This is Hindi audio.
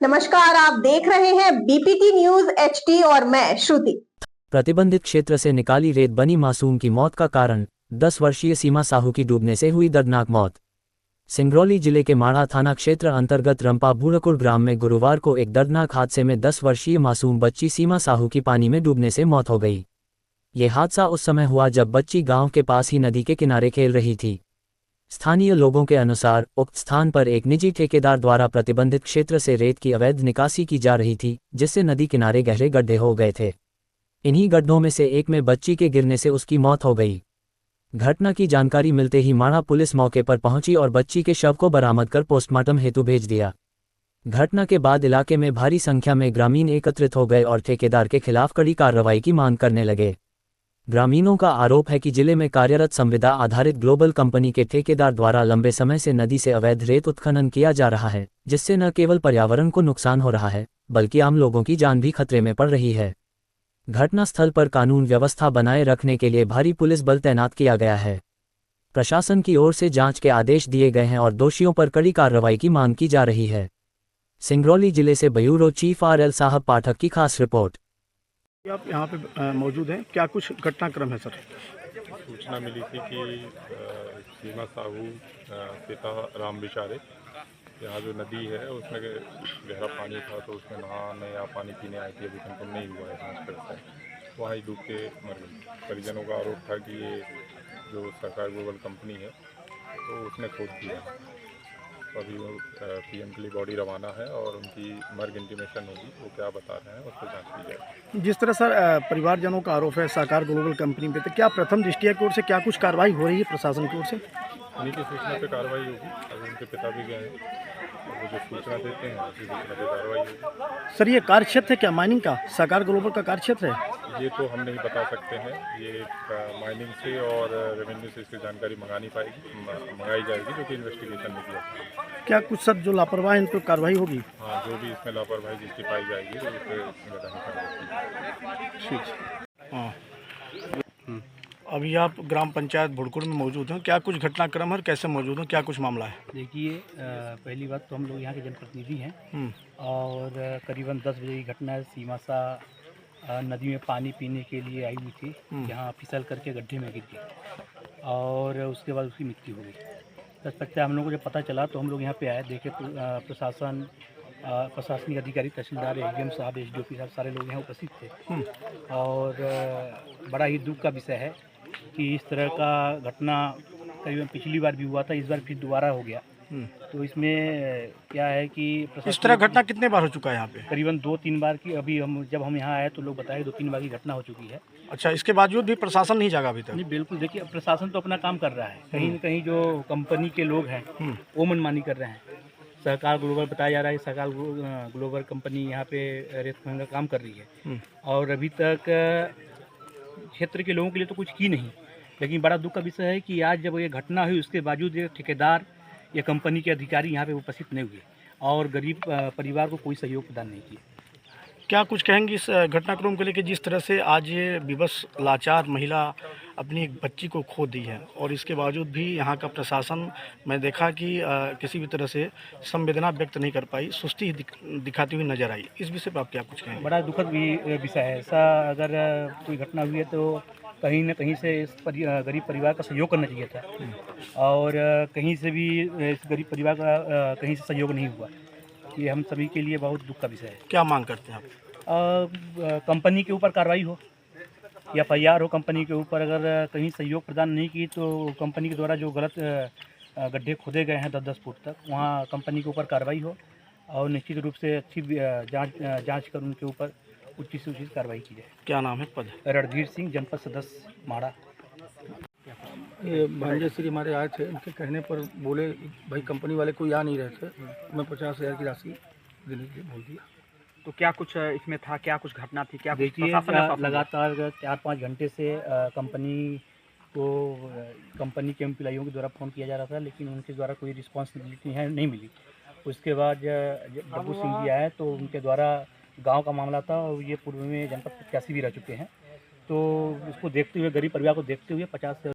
नमस्कार, आप देख रहे हैं बीपीटी न्यूज एचटी और मैं श्रुति। प्रतिबंधित क्षेत्र से निकाली रेत बनी मासूम की मौत का कारण 10 वर्षीय सीमा साहू की डूबने से हुई दर्दनाक मौत। सिंगरौली जिले के माढ़ा थाना क्षेत्र अंतर्गत रंपा भूड़कुड़ ग्राम में गुरुवार को एक दर्दनाक हादसे में 10 वर्षीय मासूम बच्ची सीमा साहू की पानी में डूबने से मौत हो गई। ये हादसा उस समय हुआ जब बच्ची गांव के पास ही नदी के किनारे खेल रही थी। स्थानीय लोगों के अनुसार उक्त स्थान पर एक निजी ठेकेदार द्वारा प्रतिबंधित क्षेत्र से रेत की अवैध निकासी की जा रही थी, जिससे नदी किनारे गहरे गड्ढे हो गए थे। इन्हीं गड्ढों में से एक में बच्ची के गिरने से उसकी मौत हो गई। घटना की जानकारी मिलते ही माढ़ा पुलिस मौके पर पहुंची और बच्ची के शव को बरामद कर पोस्टमार्टम हेतु भेज दिया। घटना के बाद इलाके में भारी संख्या में ग्रामीण एकत्रित हो गए और ठेकेदार के खिलाफ कड़ी कार्रवाई की मांग करने लगे। ग्रामीणों का आरोप है कि जिले में कार्यरत संविदा आधारित ग्लोबल कंपनी के ठेकेदार द्वारा लंबे समय से नदी से अवैध रेत उत्खनन किया जा रहा है, जिससे न केवल पर्यावरण को नुकसान हो रहा है बल्कि आम लोगों की जान भी खतरे में पड़ रही है। घटनास्थल पर कानून व्यवस्था बनाए रखने के लिए भारी पुलिस बल तैनात किया गया है। प्रशासन की ओर से जांच के आदेश दिए गए हैं और दोषियों पर कड़ी कार्रवाई की मांग की जा रही है। सिंगरौली जिले से ब्यूरो चीफ RL साहब पाठक की खास रिपोर्ट। आप यहाँ पे मौजूद हैं, क्या कुछ घटनाक्रम है सर? सूचना मिली थी कि सीमा साहू पिता राम बिचारे, यहाँ जो नदी है उसमें गहरा पानी था तो उसमें नहाने या पानी पीने आई थी, अभी कंफर्म नहीं हुआ है जाँच करता है। वहाँ ही डूब के मर गई। परिजनों का आरोप था कि ये जो सरकार ग्लोबल कंपनी है तो उसने खोद दिया। तो अभी वो PM के लिए बॉडी रवाना है और उनकी मर्ग इंटीमेशन होगी, वो क्या बता रहे हैं उस पर जाँच की जाएगी। जिस तरह सर परिवारजनों का आरोप है सरकार ग्लोबल कंपनी पे, तो क्या प्रथम दृष्टिया की ओर से क्या कुछ कार्रवाई हो रही है प्रशासन की ओर से? उन्हीं की सूचना पे कार्रवाई होगी। अभी उनके पिता भी गए हैं, वो जो सूचना देते हैं उसी सूचना पे कार्रवाई होगी। सर ये कार्य क्षेत्र है क्या माइनिंग का? सरकार ग्लोबल का कार्य क्षेत्र है? ये तो हम नहीं बता सकते हैं। ये माइनिंग से और रेवेन्यू से इसकी जानकारी मंगाई जाएगी, जो कि इन्वेस्टिगेशन में किया जाएगा। क्या कुछ सर जो लापरवाही इन पर कार्रवाई होगी? हाँ, जो भी इसमें लापरवाही जिसकी पाई जाएगी तो उस पर निगरानी करवाई। ठीक। हाँ, अभी आप ग्राम पंचायत भुड़कुड़ में मौजूद हैं, क्या कुछ घटनाक्रम है, कैसे मौजूद हैं, क्या कुछ मामला है? देखिए, पहली बात तो हम लोग यहाँ के जनप्रतिनिधि हैं और करीबन 10 बजे की घटना है। सीमा सा नदी में पानी पीने के लिए आई हुई थी, यहाँ फिसल करके गड्ढे में गिर गई और उसके बाद उसकी मृत्यु हो गई। तत्पश्चात हम लोग को जब पता चला तो हम लोग यहाँ पे आए, देखे तो प्रशासनिक अधिकारी, तहसीलदार, SDM साहब, SDOP साहब, सारे लोग यहाँ उपस्थित थे। और बड़ा ही दुख का विषय है कि इस तरह का घटना करीबन पिछली बार भी हुआ था, इस बार फिर दोबारा हो गया। तो इसमें क्या है कि इस तरह घटना कितने बार हो चुका है यहाँ पे? करीबन 2-3 बार की, अभी जब हम यहाँ आए तो लोग बताए 2-3 बार की घटना हो चुकी है। अच्छा, इसके बावजूद भी प्रशासन नहीं जागा अभी तक? नहीं, बिल्कुल। देखिए, प्रशासन तो अपना काम कर रहा है, कहीं न कहीं जो कंपनी के लोग हैं वो मनमानी कर रहे हैं। सरकार ग्लोबल बताया जा रहा है, सरकार ग्लोबल कंपनी यहाँ पे रेत खनन का काम कर रही है और अभी तक क्षेत्र के लोगों के लिए तो कुछ की नहीं। लेकिन बड़ा दुख का विषय है कि आज जब ये घटना हुई उसके बावजूद ये ठेकेदार या कंपनी के अधिकारी यहाँ पे उपस्थित नहीं हुए और गरीब परिवार को कोई सहयोग प्रदान नहीं किया। क्या कुछ कहेंगे इस घटनाक्रम को लेकर, जिस तरह से आज ये विवश लाचार महिला अपनी एक बच्ची को खो दी है और इसके बावजूद भी यहाँ का प्रशासन, मैं देखा कि किसी भी तरह से संवेदना व्यक्त नहीं कर पाई, सुस्ती दिखाती हुई नजर आई। इस विषय पर आप क्या कुछ कहेंगे? बड़ा दुखद विषय है। ऐसा अगर कोई घटना हुई है तो कहीं न कहीं से इस गरीब परिवार का सहयोग करना चाहिए था और कहीं से भी इस गरीब परिवार का कहीं से सहयोग नहीं हुआ। ये हम सभी के लिए बहुत दुख का विषय है। क्या मांग करते हैं आप? कंपनी के ऊपर कार्रवाई हो या FIR हो कंपनी के ऊपर। अगर कहीं सहयोग प्रदान नहीं की तो कंपनी के द्वारा जो गलत गड्ढे खोदे गए हैं 10-10 फुट तक, वहाँ कंपनी के ऊपर कार्रवाई हो और निश्चित रूप से अच्छी जांच कर उनके ऊपर उचित से उचित कार्रवाई की जाए। क्या नाम है पद? रणधीर सिंह, जनपद सदस्य माढ़ा। ये भांजे श्री हमारे आए थे, उनके कहने पर बोले भाई कंपनी वाले कोई आ नहीं रहे थे, मैं 50,000 की राशि देने के लिए बोल दिया। तो क्या कुछ इसमें था, क्या कुछ घटना थी, क्या कुछ देखिए, प्रशासन ने लगातार 4-5 घंटे से कंपनी के एम्प्लॉइयों के द्वारा फ़ोन किया जा रहा था, लेकिन उनके द्वारा कोई रिस्पॉन्सिबिलिटी नहीं मिली। उसके बाद डब्बू सिंह जी आए तो उनके द्वारा, गांव का मामला था और ये पूर्व में जनपद प्रत्याशी भी रह चुके हैं, तो इसको देखते हुए, गरीब परिवार को देखते हुए 50 से